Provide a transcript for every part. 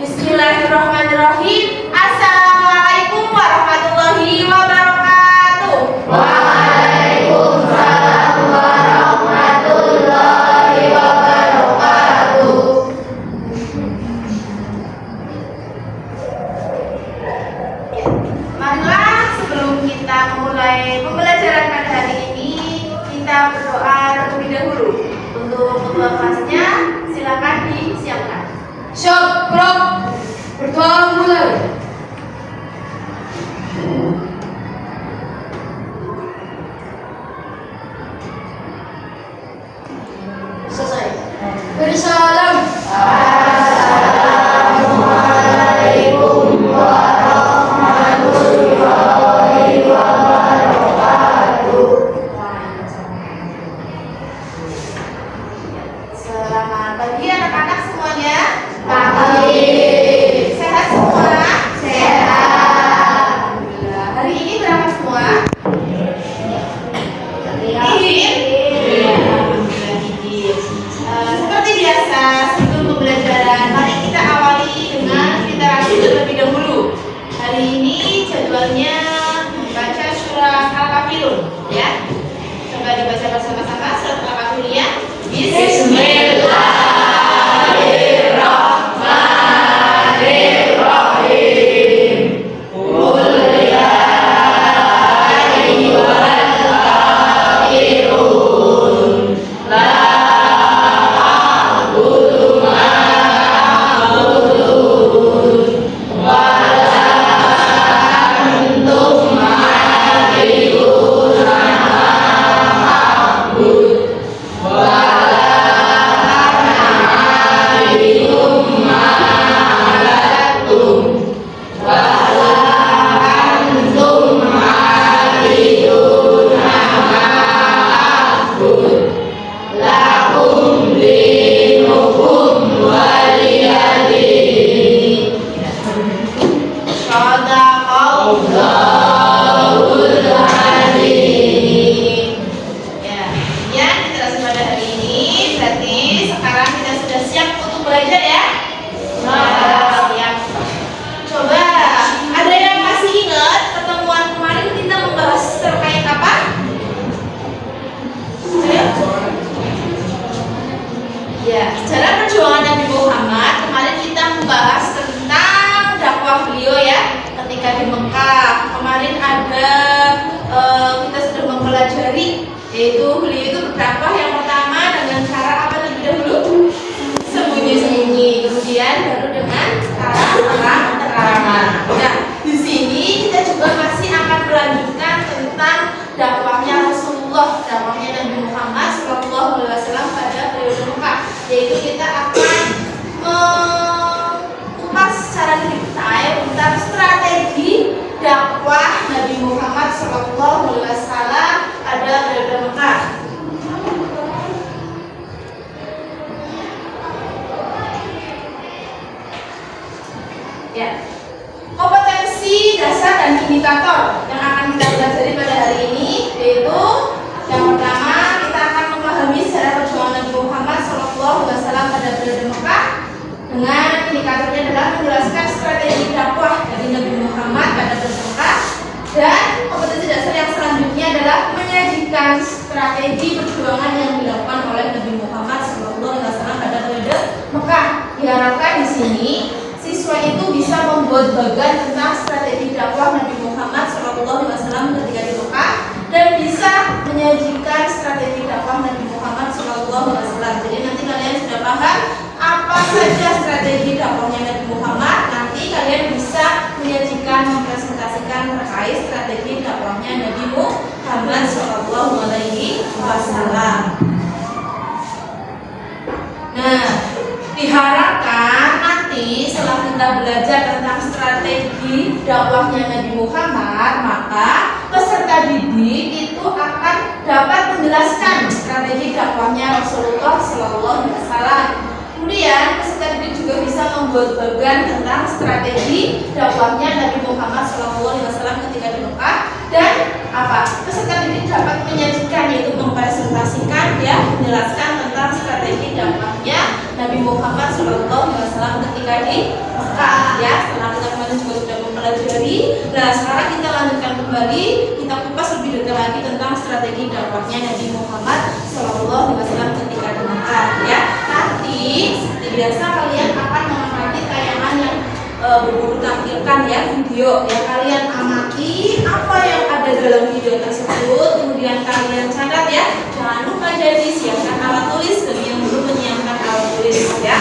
Bismillahirrahmanirrahim. Assalamualaikum warahmatullahi wabarakatuh. Waalaikumsalam warahmatullahi wabarakatuh. Marilah sebelum kita memulai pembelajaran pada hari ini, kita berdoa terlebih dahulu. Untuk ketua kelasnya, silakan disiapkan. Syukur, berdoa mulai. Selesai. Beri salam. Assalamualaikum warahmatullahi wabarakatuh. Selamat pagi anak-anak semuanya. Pagi. Sehat semua? Sehat. Alhamdulillah. Hari ini berapa semua? Seperti biasa, sebelum pembelajaran, mari kita awali dengan literasi terlebih dahulu. Hari ini jadwalnya membaca surah Al-Kafirun, ya. Coba dibaca bersama-sama surat Al-Kafirun ya. Bismillahirrahmanirrahim. Qul ya ayyuhal kafirun la a'budu ma ta'budun wa la antum 'abiduna ma a'bud wa la ana 'abidum ma 'abadtum wa la antum 'abiduna ma a'bud lakum dinukum waliyadin. Shadaqallahul adzim. Ya, demikian literasi pada hari ini. Berarti sekarang kita sudah siap untuk belajar ya? Siap. Coba, ada yang masih ingat pertemuan kemarin kita membahas terkait apa? Ayo. Ya, sejarah perjuangan Nabi Muhammad. Kemarin kita membahas tentang dakwah beliau ya, ketika di Mekah. Kemarin ada kita sudah mempelajari, yaitu beliau itu berdakwah yang pertama dengan cara apa terlebih dahulu? Sembunyi-sembunyi. Kemudian baru dengan cara terang-terangan. Nah, di sini kita juga masih akan melanjutkan tentang dakwahnya Rasulullah, dakwahnya Nabi Muhammad SAW pada periode Mekah. Yaitu kita akan mengupas secara detail tentang strategi dakwah Nabi Muhammad SAW pada periode Mekah. Ya, kompetensi dasar dan indikator yang akan kita pelajari pada hari ini, yaitu yang pertama kita akan memahami sejarah perjuangan Nabi Muhammad SAW pada periode Mekah. Dengan indikatornya adalah menjelaskan strategi dakwah dari Nabi Muhammad pada periode Mekah. Dan kompetensi dasar yang selanjutnya adalah menyajikan strategi perjuangan yang dilakukan oleh Nabi Muhammad SAW pada periode Mekah. Diharapkan di sini siswa itu bisa membuat bagan tentang strategi dakwah Nabi Muhammad SAW ketika di Mekah dan bisa menyajikan strategi dakwah Nabi Muhammad SAW. Jadi nanti kalian sudah paham apa saja strategi dakwahnya Nabi Muhammad. Nanti kalian bisa menyajikan, mempresentasikan terkait strategi dakwahnya Nabi Muhammad SAW. Nah, diharapkan nanti setelah kita belajar tentang strategi dakwahnya Nabi Muhammad, maka peserta didik itu akan dapat menjelaskan strategi dakwahnya Rasulullah SAW. Kemudian peserta didik juga bisa membuat bagan tentang strategi dakwahnya Nabi Muhammad SAW ketika di Mekah, dan apa? Peserta didik dapat menyajikan, yaitu mempresentasikan, ya, menjelaskan tentang strategi dakwahnya Nabi Muhammad SAW ketika di Mekah. Mekah ya. Setelah kita kemarin juga sudah mempelajari. Nah sekarang kita lanjutkan kembali, kita kupas lebih detail lagi tentang strategi dakwahnya Nabi Muhammad SAW ketika di Mekah ya. Nanti seperti biasa kalian akan mengamati tayangan yang Guru tampilkan ya, video ya. Kalian amati apa yang ada dalam video tersebut, kemudian kalian catat ya. Jangan lupa jadi siapkan alat tulis bagi yang belum menyiapkan alat tulis ya.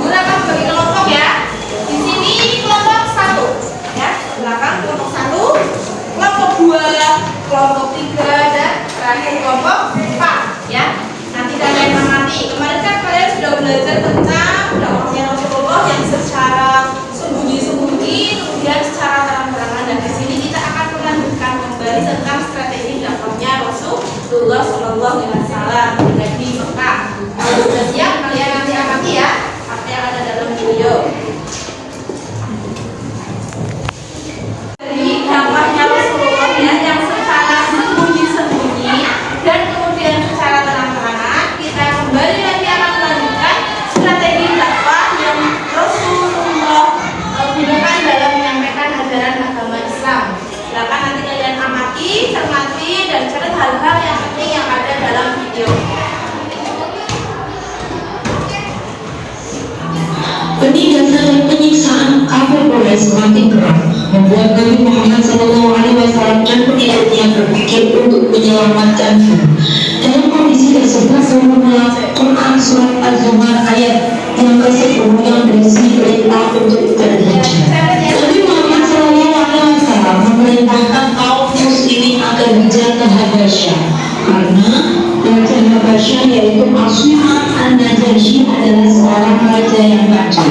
Gunakan bagi kelompok ya. Di sini kelompok 1 ya, belakang kelompok 1, kelompok 2, kelompok 3 dan terakhir kelompok 4 ya. Nanti kalian amati. Kemarin kan kalian sudah belajar tentang dakwahnya Rasulullah yang secara sembunyi-sembunyi, kemudian secara terang-terangan, dan di sini kita akan melanjutkan kembali tentang strategi dakwahnya Rasulullah SAW di Mekah. Kalau sudah siap, kalian nanti amati ya apa yang ada dalam video. Dari dakwahnya Rasulullah ya, yang secara sembunyi-sembunyi dan kemudian secara terang-terangan, kita kembali lagi akan melanjutkan strategi dakwah yang Rasulullah gunakan dalam menyampaikan ajaran agama Islam. Silakan nanti kalian amati, cermati, dan catat hal-hal yang penting yang ada dalam video. Penindasan dan penyiksaan kafir Quraisy semakin keras, membuat Nabi Muhammad SAW dan pengikutnya berpikir untuk menyelamatkannya. Dalam kondisi tersebut, turunlah Quran surat Az-Zumar ayat yang ke-10 yang berisi perintah untuk berhijrah. Nabi Muhammad SAW memerintahkan kaum muslimin agar hijrah ke Habasyah karena Raja Habasyah yaitu Aswaman An-Najasyi adalah seorang raja yang kacau.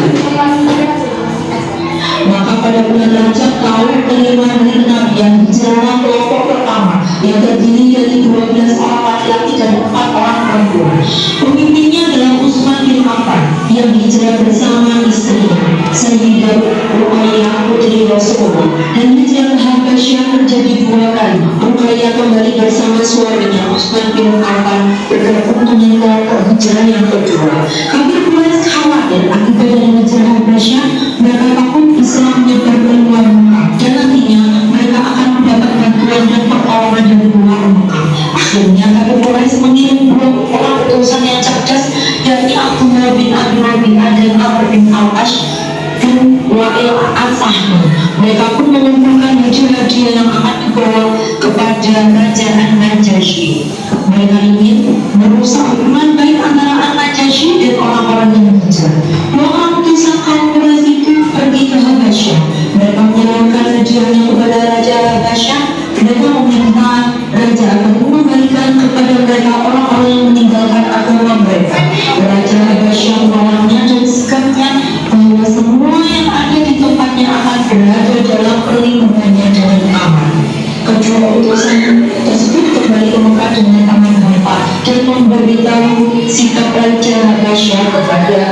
Maka pada bulan Rajab tahun kelima dari Nabi yang hijrah kelompok pertama yang terdiri dari 12 orang laki-laki dan 4 orang perempuan. Pemimpinnya adalah Utsman bin Affan yang hijrah bersama istrinya Sayyidah Ruqayyah putri Rasulullah, dan hijrah ke Habasyah terjadi 2 kali. Ruqayyah kembali bersama suaminya Utsman bin Affan bergabung dengan kelompok hijrah yang kedua. Kafir Quraisy khawatir akibat dari hijrah Habasyah mereka takut Islam menyebar ke luar Mekah dan nantinya mereka akan mendapat bantuan dan pertolongan dari luar Mekah. Akhirnya kafir Quraisy mengirim 2 orang utusan yang cerdas, yakni Abdullah bin Abi Rabi'ah dan Amr bin Al-Ash dan Wa'il al-Sahmi. Mereka pun mengumpulkan hadiah-hadiah yang akan dibawa kepada kerajaan Najasyi. Mereka ingin merusak hubungan baik antara An-Najasyi dan orang-orang yang hijrah. 2 orang utusan kaum Quraisy itu pergi ke Habasyah. Mereka menyerahkan hadiahnya kepada Raja Habasyah. Mereka meminta Raja agar mengembalikan kepada mereka orang-orang yang meninggalkan agama mereka. Raja Habasyah menolaknya dan sikapnya bahwa semua yang ada di tempatnya akan berada dalam perlindungannya dengan aman. Kedua utusan tersebut kembali ke Mekah dengan tangan hampa dan memberitahu sikap Raja Habasyah kepada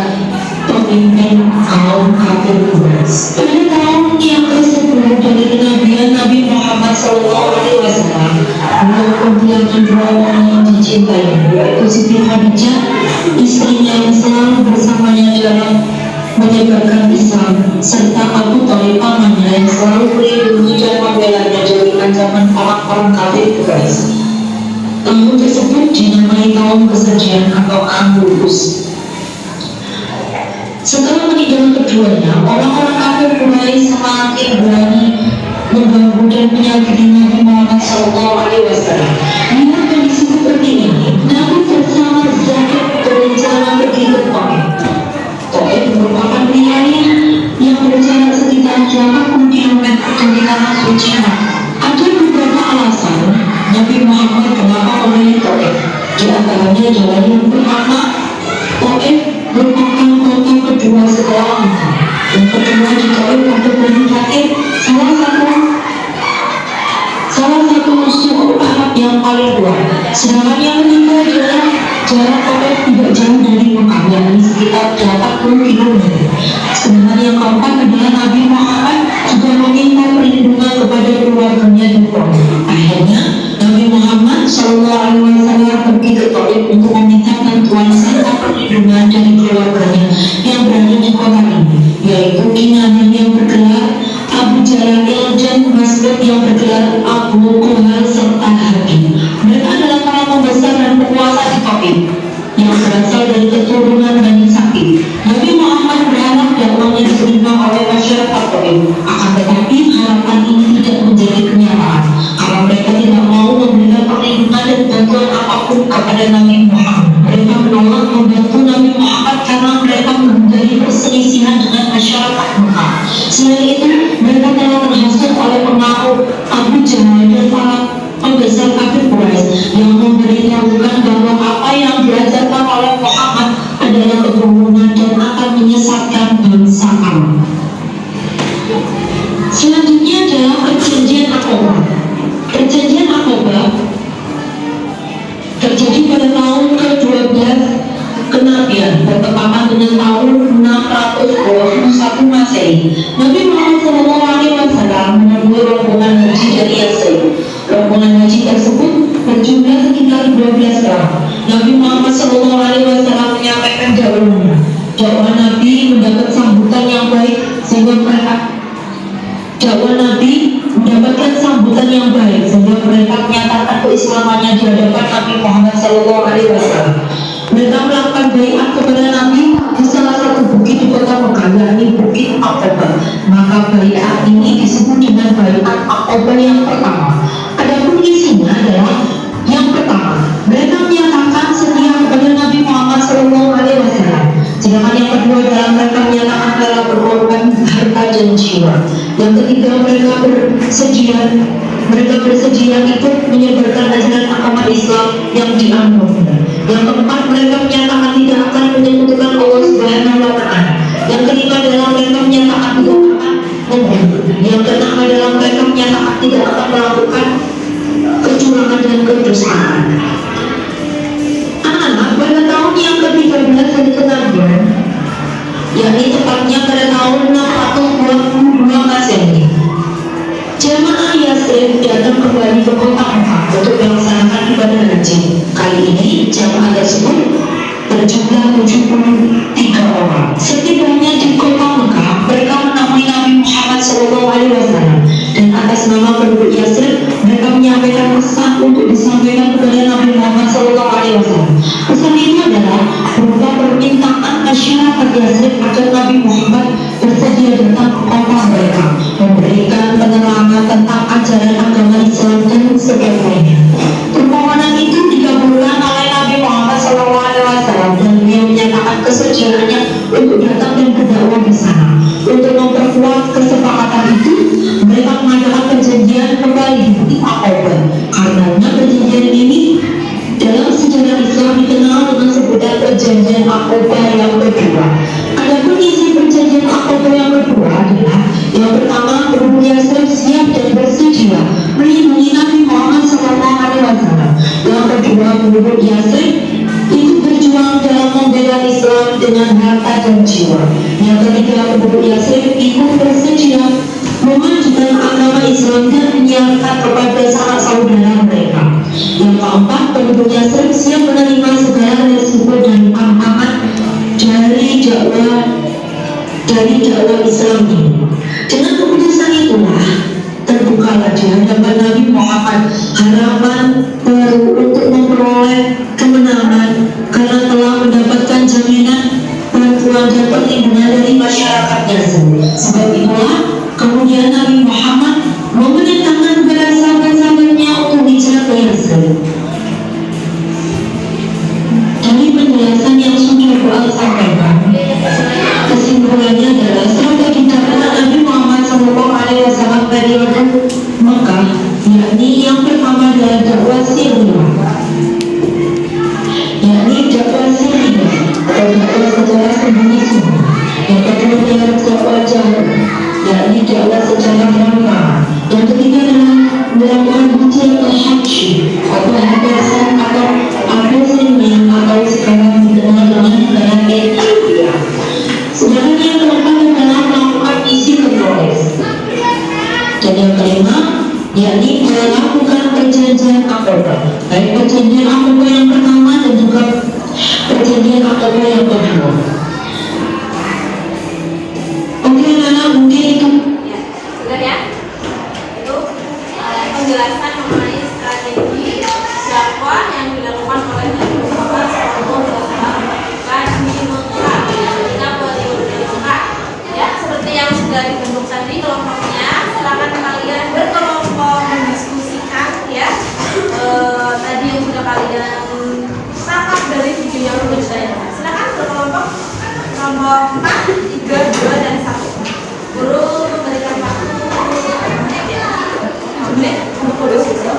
pemimpin kaum kafir Quraisy. Pada tahun yang ke-10 dari kenabian Nabi Muhammad SAW, beliau kehilangan 2 orang yang dicintainya, yaitu Siti Khadijah, istrinya yang selalu bersamanya dalam menyebarkan Islam, serta Abu Thalib pamannya yang selalu melindungi dan membelanya dari ancaman orang-orang kafir Quraisy. Tahun tersebut dinamai tahun kesedihan atau Agustus. Setelah meninggal keduanya, orang-orang kafir Quraisy semakin berani mengganggu dan menyakiti Nabi Muhammad SAW. Dengan kondisi seperti ini, Nabi bersama Zaid berencana pergi ke Taif. Taif merupakan wilayah yang berjarak sekitar 80 km dari tanah suci Makkah. Ada beberapa alasan Nabi Muhammad kenapa memilih Taif. Di antaranya adalah yang pertama, Taif merupakan kota kedua setelah Mekah. Yang kedua, di Taif untuk menempati salah satu Sedangkan yang ketiga adalah jarak Taif tidak jauh dari Mekah, yakni sekitar 80 km. Sedangkan yang keempat adalah Nabi Muhammad juga meminta perlindungan kepada keluarganya di Taif. Akhirnya Nabi Muhammad SAW pergi ke Taif untuk meminta bantuan serta perlindungan dari keluarganya yang berada di kota ini, yaitu Kinanah yang bergelar Abu Jalal dan Mas'ud yang bergelar Abu Kuhal serta Habib. Mereka adalah para pembesar dan penguasa di Taif yang berasal dari keturunan Bani Saqif. Nabi Muhammad berharap dakwahnya diterima oleh masyarakat Taif. Akan tetapi harapan ini tidak menjadi kenyataan karena mereka tidak mau memberikan perlindungan dan bantuan apapun kepada Nabi Muhammad. Mereka menolak membantu Nabi Muhammad karena mereka menghindari perselisihan dengan masyarakat Mekah. Selain itu, mereka telah terhasut oleh pengaruh Abu Jahal dan para pembesar kafir Quraisy yang memberitahukan bahwa apa yang diajarkan oleh Muhammad adalah kebohongan dan akan menyesatkan bangsa kamu. Selanjutnya adalah perjanjian Aqabah. Perjanjian Aqabah terjadi pada tahun ke-12 kenabian bertepatan dengan tahun 621 Masehi. Nabi Muhammad SAW menemui rombongan haji dari Yasrib. Rombongan haji tersebut berjumlah sekitar 12 orang. Nabi Muhammad SAW menyampaikan dakwahnya. Dakwah Nabi mendapat sambutan yang baik sehingga mereka menyatakan keislamannya di hadapan Nabi Muhammad SAW. Mereka melakukan baiat kepada Nabi di salah satu bukit di kota Mekah, yakni Bukit Aqabah. Maka baiat ini disebut dengan baiat Aqabah yang pertama. Adapun isinya adalah yang pertama, mereka menyatakan setia kepada Nabi Muhammad SAW. Sedangkan yang kedua adalah mereka menyatakan rela berkorban harta dan jiwa. Yang ketiga, mereka bersedia ikut menyebarkan ajaran agama Islam yang dianutnya. Yang keempat, mereka menyatakan tidak akan menyekutukan Allah Subhanahu wa Ta'ala. Yang kelima adalah mereka menyatakan tidak akan membunuh. Yang keenam adalah mereka menyatakan tidak akan melakukan kecurangan dan kedustaan. Anak-anak, pada tahun yang ke-13 dari kenabian, yakni tepatnya pada tahun 622 Masehi, jamaah Yasrib datang kembali ke kota Mekah untuk melaksanakan ibadah haji. Kali ini jamaah tersebut berjumlah 73 orang. Setibanya di kota Mekah, mereka menemui Nabi Muhammad SAW dan atas nama penduduk Yasrib mereka menyampaikan pesan untuk disampaikan kepada Nabi Muhammad SAW. Pesan itu adalah berupa permintaan masyarakat Yasrib agar Nabi Muhammad bersedia datang ke kota mereka, memberikan penerangan tentang ajaran agama Islam dan sebagainya. Permohonan itu dikabulkan oleh Nabi Muhammad SAW dan beliau menyatakan kesediaannya untuk datang dan berdakwah di sana. Untuk memperkuat kesepakatan itu, mereka mengadakan perjanjian kembali di Bukit Aqabah. Karenanya perjanjian ini dalam sejarah Islam dikenal dengan sebutan perjanjian Aqabah yang kedua. Adapun isi perjanjian Aqabah yang kedua adalah yang pertama, penduduk Yasrib siap dan bersedia melindungi Nabi Muhammad SAW. Yang kedua, penduduk Yasrib itu berjuang dalam membela Islam dengan harta dan jiwa. Yang ketiga, penduduk Yasrib ikut bersedia memajukan agama Islam dan menyiarkan kepada sanak saudara mereka. Yang keempat, penduduk Yasrib siap menerima segala resiko dan tantangan dari dakwah Islam ini. Dengan keputusan itulah terbukalah di hadapan Nabi Muhammad harapan baru untuk memperoleh kemenangan karena telah mendapatkan jaminan bantuan dan perlindungan dari masyarakatnya sendiri. Sebab itulah kemudian Nabi Muhammad memerintahkan kepada sahabat-sahabatnya untuk hijrah ke Yasrib. Dari penjelasan yang sudah Quran sampaikan, kesimpulannya adalah sebagai tindakan Nabi Muhammad SAW periode Mekah, yakni yang pertama adalah dakwah sirriyah, yakni dakwah sirriyah atau dakwah secara sembunyi-sembunyi. Yang kedua adalah dakwah jahar, yakni dakwah secara terang. Yang ketiga adalah melakukan hijrah ke haji atau hajatan perjanjian AKB, baik perjanjian AKB yang pertama dan juga perjanjian AKB yang kedua. Oke, Nana, mungkin itu. Ya, sudah ya. Itu penjelasan mengenai strategi dakwah yang dilakukan oleh Nabi Muhammad SAW di Mekah ketika periode Mekah. Ya, seperti yang sudah dibentuk tadi kelompoknya, silakan kalian berkelompok mendiskusikan ya. Tadi yang sudah kalian tangkap dari video yang sudah saya. Silakan berkelompok kelompok 4, 3, 2, dan 1. Guru memberikan waktu menit ya. Menit untuk diskusi.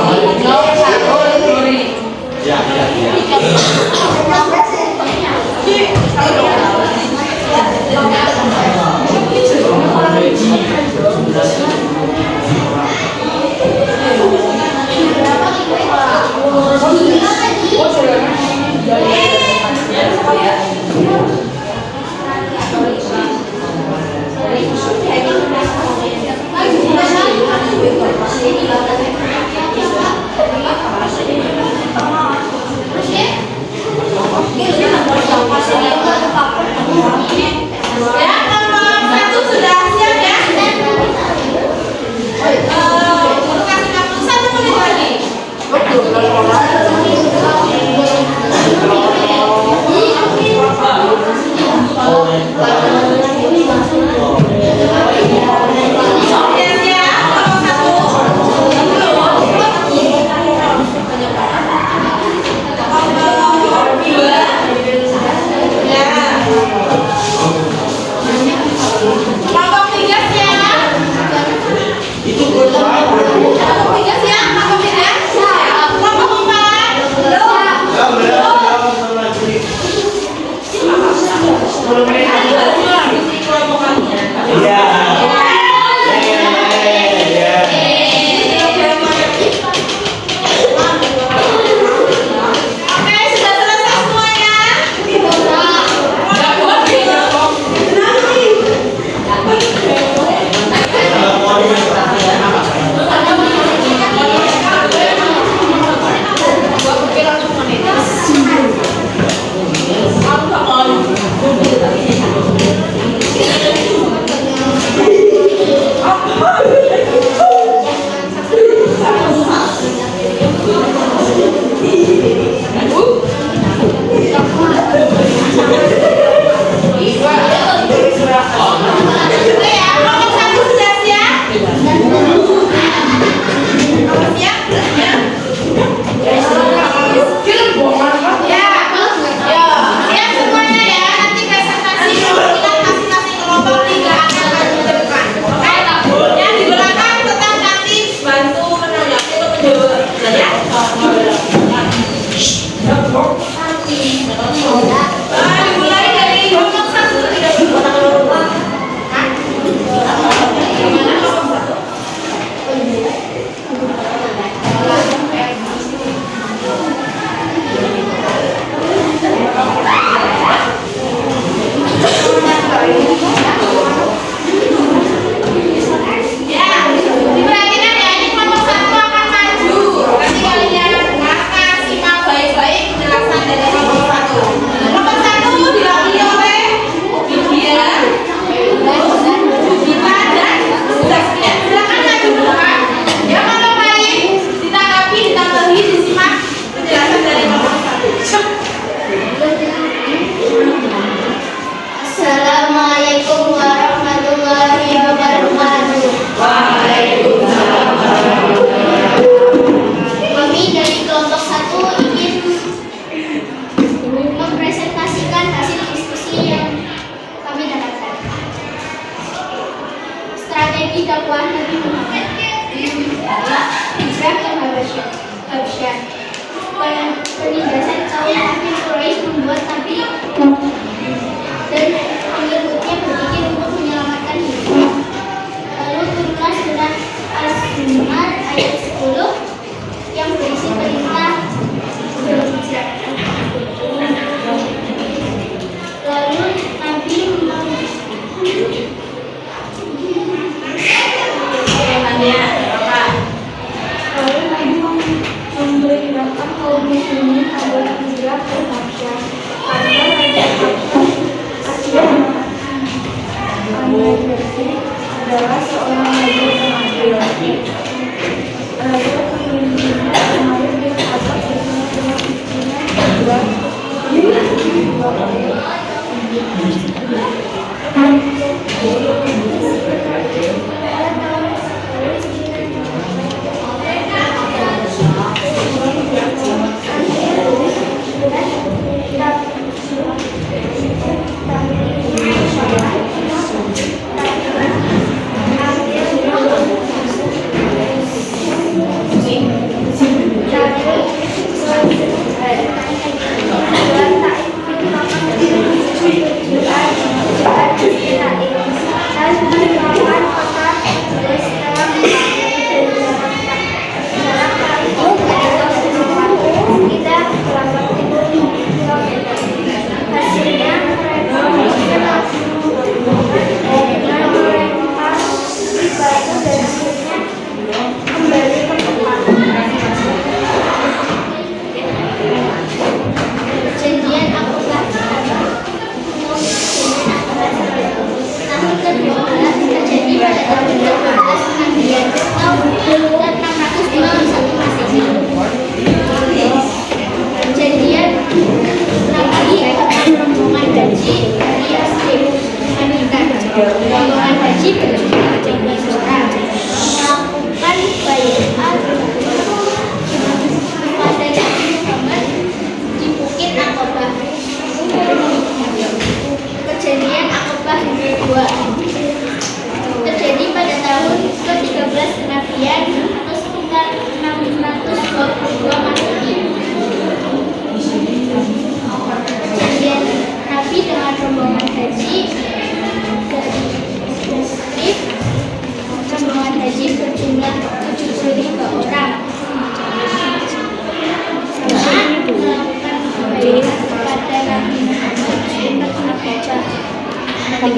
Iya,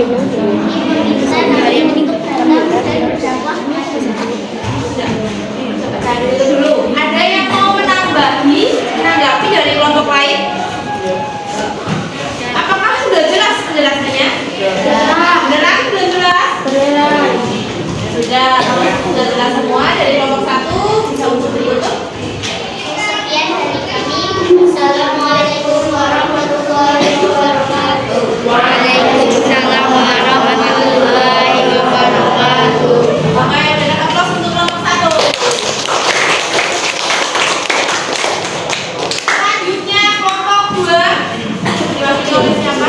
Ada yang mau menanggapi dari kelompok lain? Apakah sudah jelas penjelasannya? Beneran sudah jelas? Sudah, sudah jelas semua dari kelompok 1 bisa untuk berikut. Sekian dari kami. Assalamualaikum warahmatullahi wabarakatuh. Waalaikumsalam warahmatullahi wabarakatuh. Oke, dengan aplaus untuk kelompok 1. Selanjutnya kelompok 2. Diwakili oleh siapa?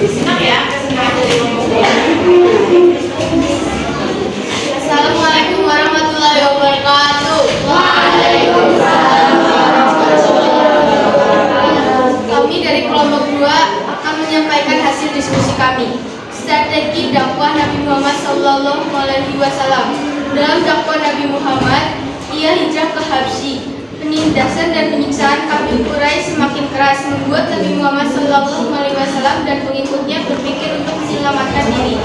Simak ya, kesimpulan dari kelompok 2. Assalamualaikum warahmatullahi wabarakatuh. Kami dari kelompok 2 akan menyampaikan hasil diskusi kami. Strategi dakwah Nabi Muhammad SAW. Dalam dakwah Nabi Muhammad, ia hijrah ke Habsyi. Penindasan dan penyiksaan kafir Quraisy semakin keras, membuat Nabi Muhammad SAW dan pengikutnya berpikir untuk menyelamatkan diri.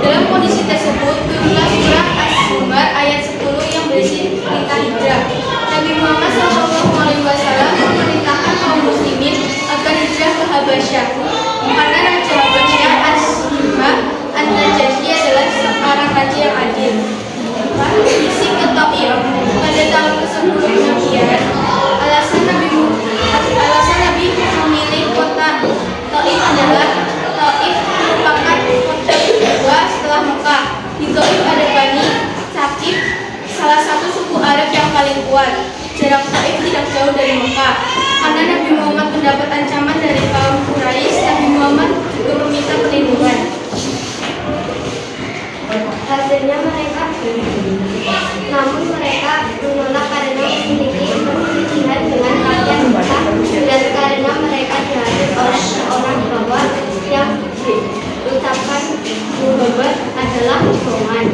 Dalam kondisi tersebut, turunlah surah As-Zumar ayat 10 yang berisi perintah hijrah. Nabi Muhammad SAW memerintahkan kaum muslimin agar hijrah ke Habasyah, karena Raja Habasyah As-Zumar An-Najasyi adalah seorang raja yang adil. Misi ke Taif pada tahun ke-10 Hijriah. Alasan Nabi memilih kota Taif adalah Taif merupakan kota kedua setelah Mekah. Di Taif ada Bani Saqif, salah satu suku Arab yang paling kuat. Jarak Taif tidak jauh dari Mekah. Karena Nabi Muhammad mendapat ancaman dari kaum Quraisy, Nabi Muhammad juga meminta perlindungan. Hasilnya mereka namun mereka menolak karena memiliki perselisihan dengan rakyat Mekah dan karena mereka dihadap oleh seorang bawa yang diucapkan Muhammad adalah bohongan.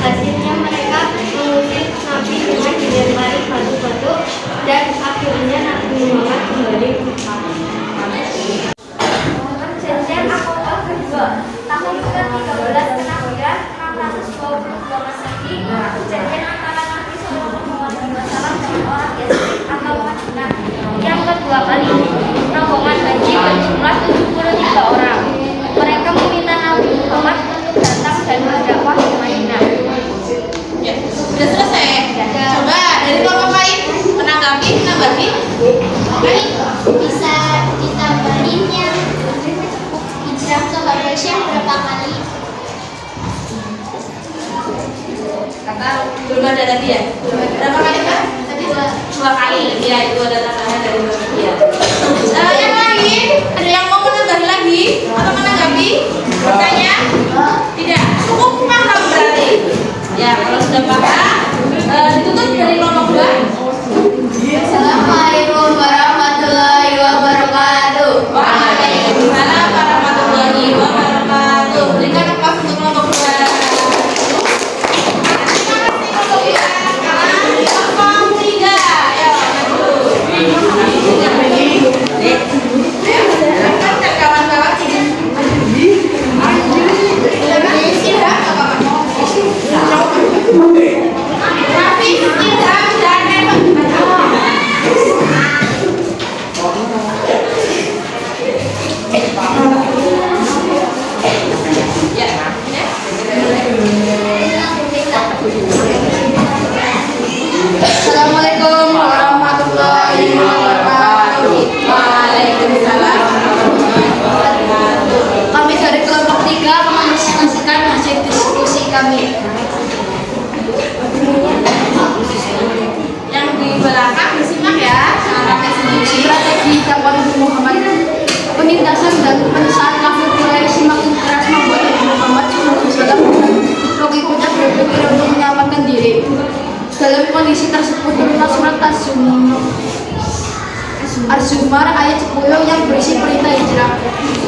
Hasilnya mereka mengusir Nabi dengan dilempari batu-batu dan akhirnya Nabi Muhammad kembali ke Mekah. Perjanjian Aqabah kedua tahun ke-13 Kenabian 622 Masehi. Perjanjian antara Nabi SAW dan orang Yasrib atau Madinah. Yang kedua kali, rombongan haji berjumlah 73 orang. Mereka meminta Nabi Muhammad untuk datang dan berdakwah di Madinah. Ya, sudah selesai. Coba dari kelompok lain menanggapi, menambahkan. Bisa ditambahin yang hijrah ke Habasyah berapa kali? Belum ada tadi ya? Berapa kali Kak? Tadi 2 kali. Ya, itu ada tambahan dari kelompok dia. Yang lain, ada yang mau menambah lagi atau menanggapi? Bertanya? Tidak. Cukup paham berarti. Ya, kalau sudah paham, ditutup dari kelompok 2. Assalamualaikum warahmatullahi wabarakatuh. Waalaikumsalam warahmatullahi wabarakatuh. Berikan aplaus untuk kelompok 2. Assalamualaikum warahmatullahi wabarakatuh. Waalaikumsalam warahmatullahi wabarakatuh. Kami dari kelompok 3 menyaksikan hasil diskusi kami. Yang di belakang disimak ya. Strategi dakwah Nabi Muhammad. Penindasan dan penyiksaan kafir Quraisy semakin keras membuat Nabi Muhammad SAW pengikutnya berpikir untuk menyelamatkan diri. Dalam kondisi tersebut turunlah surat Az-Zumar ayat 10 yang berisi perintah hijrah.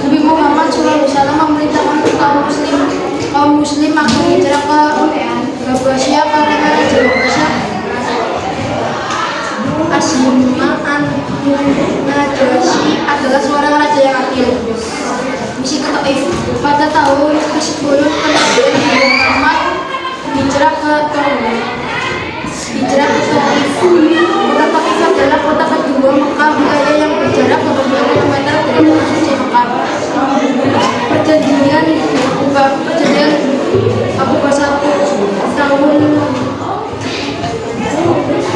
Nabi Muhammad SAW memerintahkan kaum muslim akan hijrah ke Habasyah karena Raja Habasyah Asma'an Najasyi adalah seorang raja yang adil. Misi ketaif. Pada tahun ke-10 kenabian Nabi Muhammad hijrah ke Taif. Kota Taif adalah kota kedua Mekah, wilayah yang berjarak 20 km dari kota suci Mekah. Perjanjian Abu Bakar tahun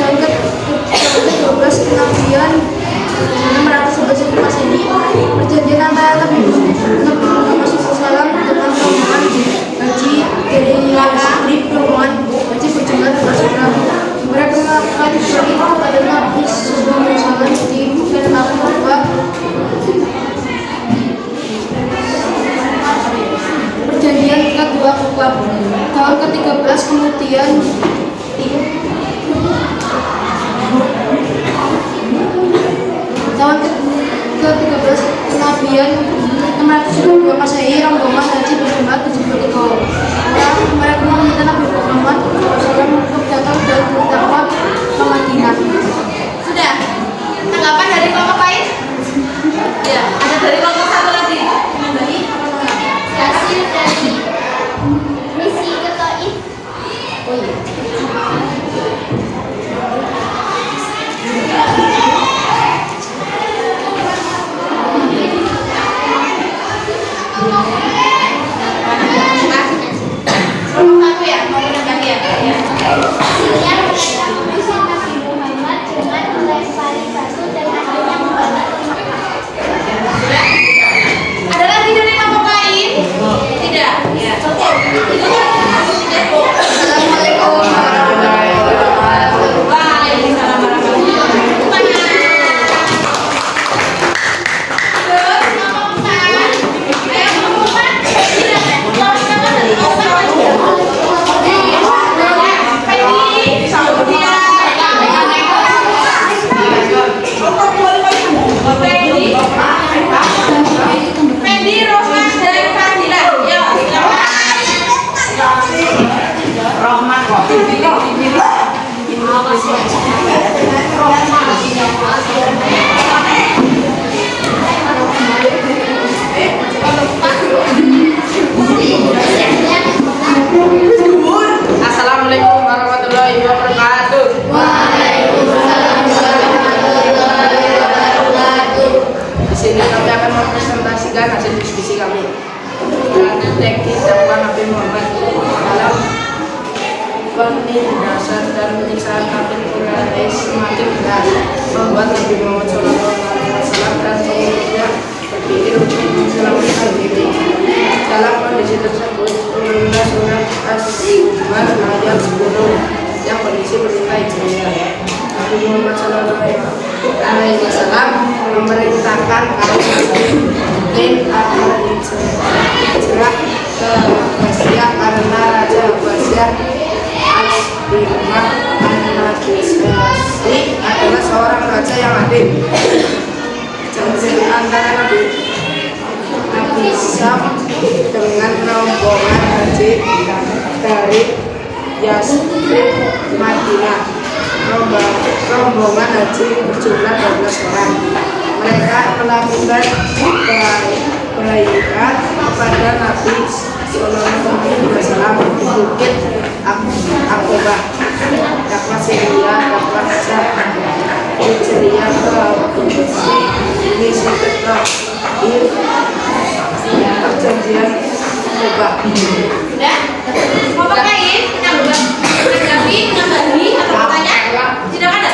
ke-12 kenabian 611 Masehi. Perjanjian antara Nabi Muhammad SAW dengan rombongan haji dari istri rombongan haji berjumlah 12 orang. Mereka melakukan syariat kepada Nabi SAW di bulan tahun kedua. Perjanjian kedua Kuba tahun ke-13 kemudian tahun ke-13 kenabian 602 Masehi, rombongan haji berjumlah 73 orang. Mereka meminta Nabi Muhammad SAW untuk datang dan berdakwah ke Madinah. Sudah? Tanggapan dari kelompok lain? Ya, ada dari kelompok satu lagi. Kembali. Hasil dari misi ke Taif. Oh iya. Kelompok satu ya, mau menambah ya? Ya. Hasilnya mereka mengusir Nabi Muhammad dengan melempari batu dan akhirnya membakar. Ada lagi dari kelompok lain? Tidak. Ya, cukup. Itu kan cukup. Assalamualaikum warahmatullahi wabarakatuh. Waalaikumsalam warahmatullahi wabarakatuh. Terus kelompok 4. Ayo kelompok 4. Tidak. Kelompok dari kelompok Fendi, Rohman, dan Fadila. Ya, Rohman kok. Assalamualaikum warahmatullahi wabarakatuh. Di sini kami akan mempresentasikan hasil diskusi kami. Teknik dakwah Nabi Muhammad dalam penindasan dan penyiksaan kafir Quraisy semakin benar, membuat Nabi Muhammad SAW dan pengikutnya berpikir untuk menyelamatkan diri. Dalam kondisi tersebut, turunlah surat As-Zumar ayat 10 yang berisi perintah hijriah. Nabi Muhammad SAW memerintahkan kaum muslimin agar hijrah ke Persia karena Raja Persia As-Dimah An-Najasyi adalah seorang raja yang adil. Janji antara Nabi Sam dengan rombongan haji dari Yasrib Madinah. Rombongan haji berjumlah 12 orang. Mereka melakukan baiat kepada Nabi Sallallahu Alaihi Wasallam di Bukit Aqobah. Dakwah Syria, dakwah Hijriah ke misi terakhir perjanjian Aqobah. Sudah? Mau pakai menanggapi atau bertanya? Tidak ada?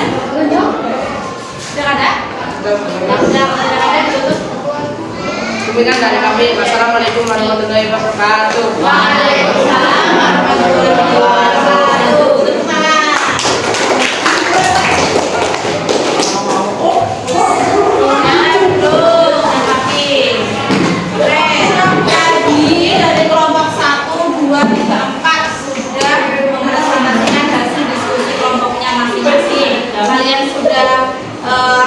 Tidak ada? Tidak ada, ditutup. Demikian dari kami. Wassalamualaikum warahmatullahi wabarakatuh. Waalaikumsalam warahmatullahi wabarakatuh. Tutup tangan. Jangan dulu, tanggapi. Oke, tadi dari kelompok 1, 2, 3, 4 sudah mempresentasikan hasil diskusi kelompoknya masing-masing. Kalian sudah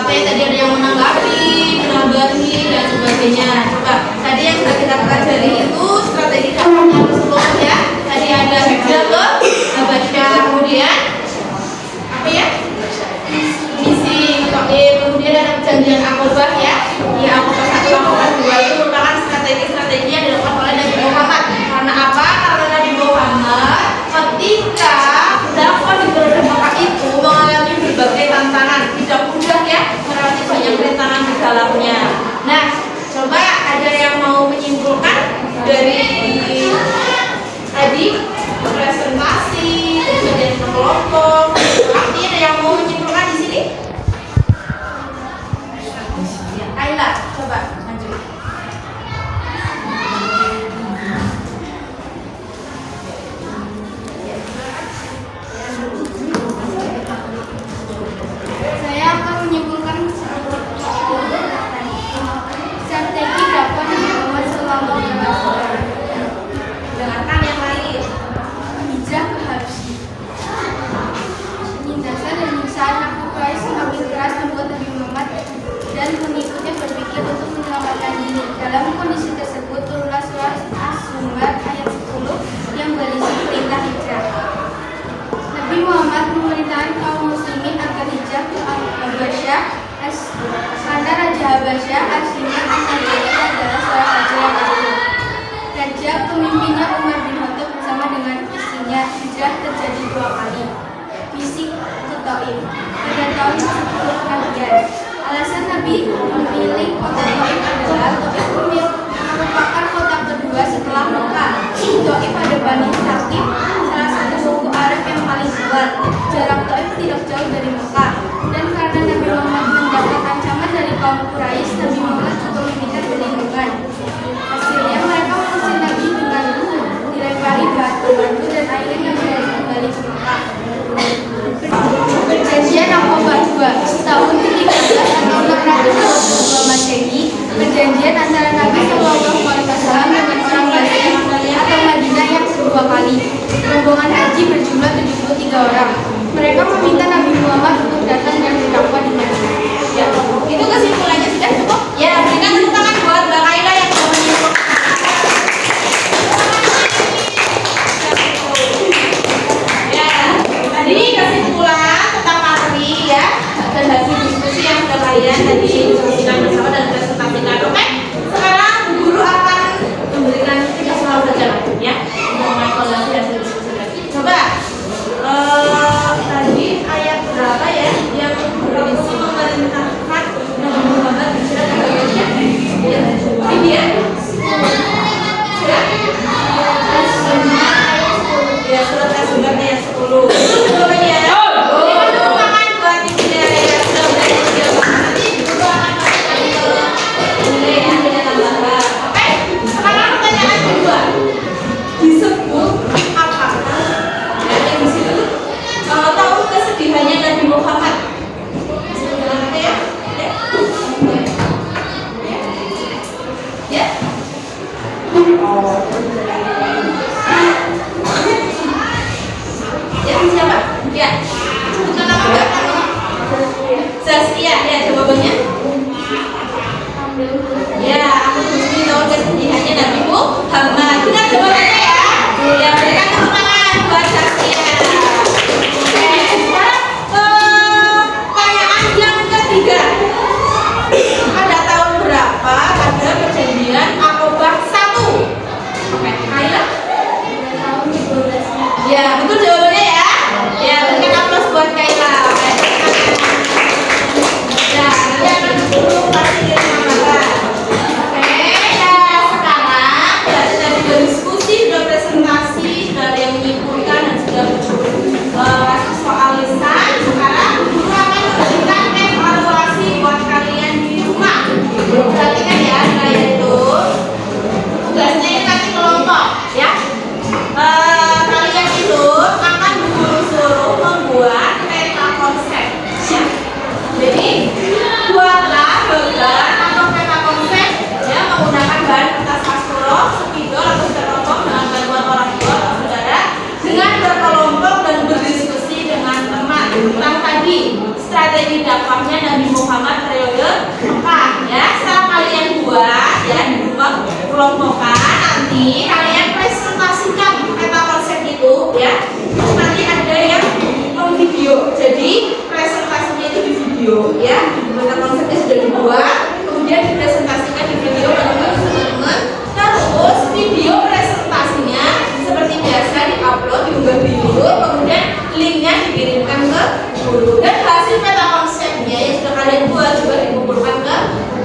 tadi ada yang menanggapi, menambahi dan sebagainya. Coba tadi yang sudah kita pelajari itu strategi dakwahnya Rasulullah ya. Tadi ada hijrah ke Habasyah, kemudian apa ya? Misi hijrah terjadi 2 kali. Fisik ke Taif pada tahun 10 kenabian. Alasan Nabi memilih kota Taif adalah Taif merupakan kota kedua setelah Mekah. Taif pada Bani Thaqif, salah satu suku Arab yang paling kuat. Jarak Taif tidak jauh dari Mekah. Dan karena Nabi Muhammad mendapat ancaman dari kaum Quraisy, Nabi Muhammad juga meminta perlindungan. Hasilnya mereka mengusir Nabi dengan dilempari batu-batu dan akhirnya Nabi kembali ke Mekah. Perjanjian Aqabah II tahun ke-13 atau 622 Masehi, perjanjian antara Nabi Shallallahu Alaihi Wasallam dengan orang Badar atau Madinah yang kedua kali. Rombongan haji berjumlah 73 orang. Mereka meminta Nabi Muhammad untuk datang dan berdakwah di Madinah. Ya, itu kesimpulannya sudah cukup. Ya, berikan tepuk tangan buat Mbak Kaila yang sudah menyimpulkan. Ya, tadi kesimpulan tentang materi ya dan hasil diskusi yang sudah kalian tadi diskusikan bersama dan presentasikan. Oke, sekarang guru akan memberikan tiga soal saja ya untuk mengevaluasi hasil diskusi tadi. Coba tadi ayat berapa ya yang berisi memerintahkan Nabi Muhammad hijrah ke Madinah? Ya, ini ya. Ya, surat Az-Zumar ayat 10. Itu betul ya? Berikan tepuk tangan buat Ibunda yang sudah berhasil. Nanti guru akan masukkan ke nilai yang punya tambahan. Oke? Sekarang pertanyaan kedua. Disebut apa? Yang di situ tahu kesedihannya Nabi Muhammad. Sebutkan apa ya? Ya? Ya, siapa? Ya. Sebutkan nama Mbak. Zaskia, ya jawabannya. Ya, aku mesti tahu kesedihannya Nabi Muhammad. Benar jawabannya ya. Ya, berikan tepuk tangan buat Zaskia. Oke, sekarang pertanyaan yang ketiga. Pada tahun berapa ada perjanjian Aqabah 1? Oke, Kaila? Ya, betul jawabannya ya. Ya, berikan aplaus buat Kaila. Oke. Ya, nanti akan dulu pasti dimakan. Oke, ya sekarang berarti tadi sudah diskusi, sudah presentasi, sudah ada yang menyimpulkan dan sudah kasih soal lisan. Sekarang guru akan memberikan evaluasi buat kalian di rumah. Perhatikan ya, yaitu tugasnya ini nanti kelompok ya. Kalian itu akan guru suruh membuat peta konsep ya. Jadi buatlah beban atau peta konsep ya menggunakan bahan kertas kaskuroh, spidol atau styrofoam dengan bantuan orang tua atau saudara dengan berkelompok dan berdiskusi dengan teman tentang tadi strategi dakwahnya Nabi Muhammad periode Mekah ya. Setelah kalian buat ya di rumah kelompokan, nanti kalian presentasikan peta konsep itu ya. Terus nanti ada yang video, jadi presentasinya itu di video ya. Peta konsepnya sudah dibuat, kemudian dipresentasikan di video bareng-bareng teman-teman. Terus video presentasinya seperti biasa diupload, diunggah di YouTube, kemudian linknya dikirimkan ke guru dan hasil peta konsepnya yang sudah kalian buat juga dikumpulkan ke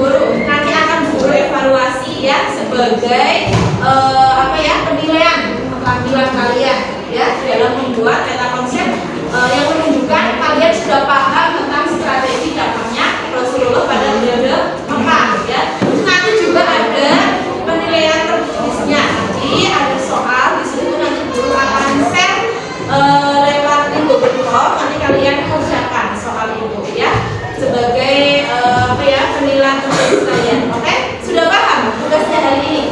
guru. Nanti akan guru evaluasi ya sebagai penilaian keterampilan kalian ya dalam membuat peta konsep yang menunjukkan kalian sudah paham tentang strategi dakwahnya Rasulullah pada periode Mekah ya. Nanti juga ada penilaian tertulisnya. Nanti ada soal di situ, nanti guru akan share lewat link Google Form. Nanti kalian kerjakan soal itu ya sebagai penilaian tertulis kalian. Oke? Sudah paham tugasnya hari ini?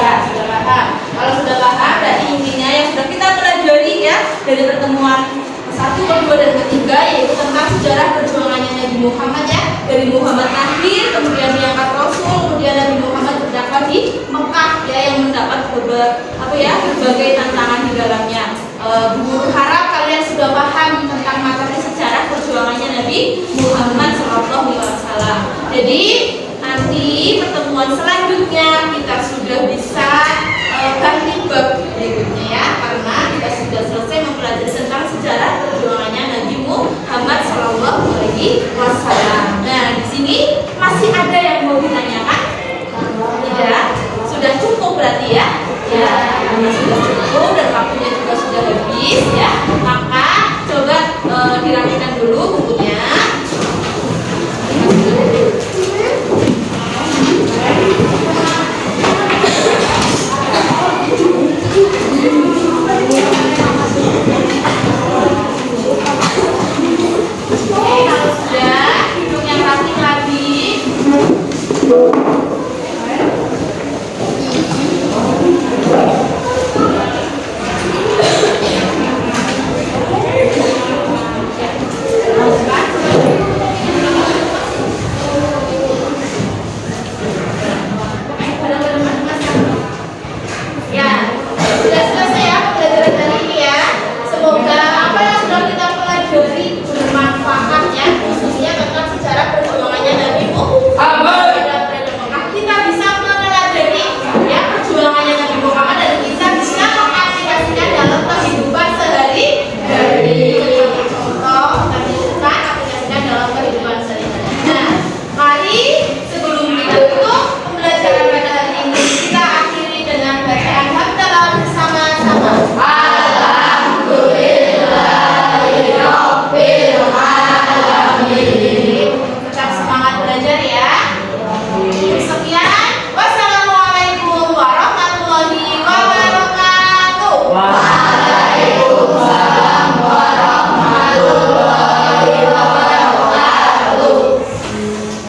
Ya, sudah paham. Kalau sudah paham, berarti intinya yang sudah kita pelajari ya dari pertemuan 1, 2, dan ketiga yaitu tentang sejarah perjuangannya Nabi Muhammad ya, dari Muhammad lahir, kemudian diangkat Rasul, kemudian Nabi Muhammad berdakwah di Mekah ya yang mendapat berbagai tantangan di dalamnya. Guru harap kalian sudah paham tentang materi sejarah perjuangannya Nabi Muhammad SAW. Jadi nanti pertemuan selanjutnya kita sudah bisa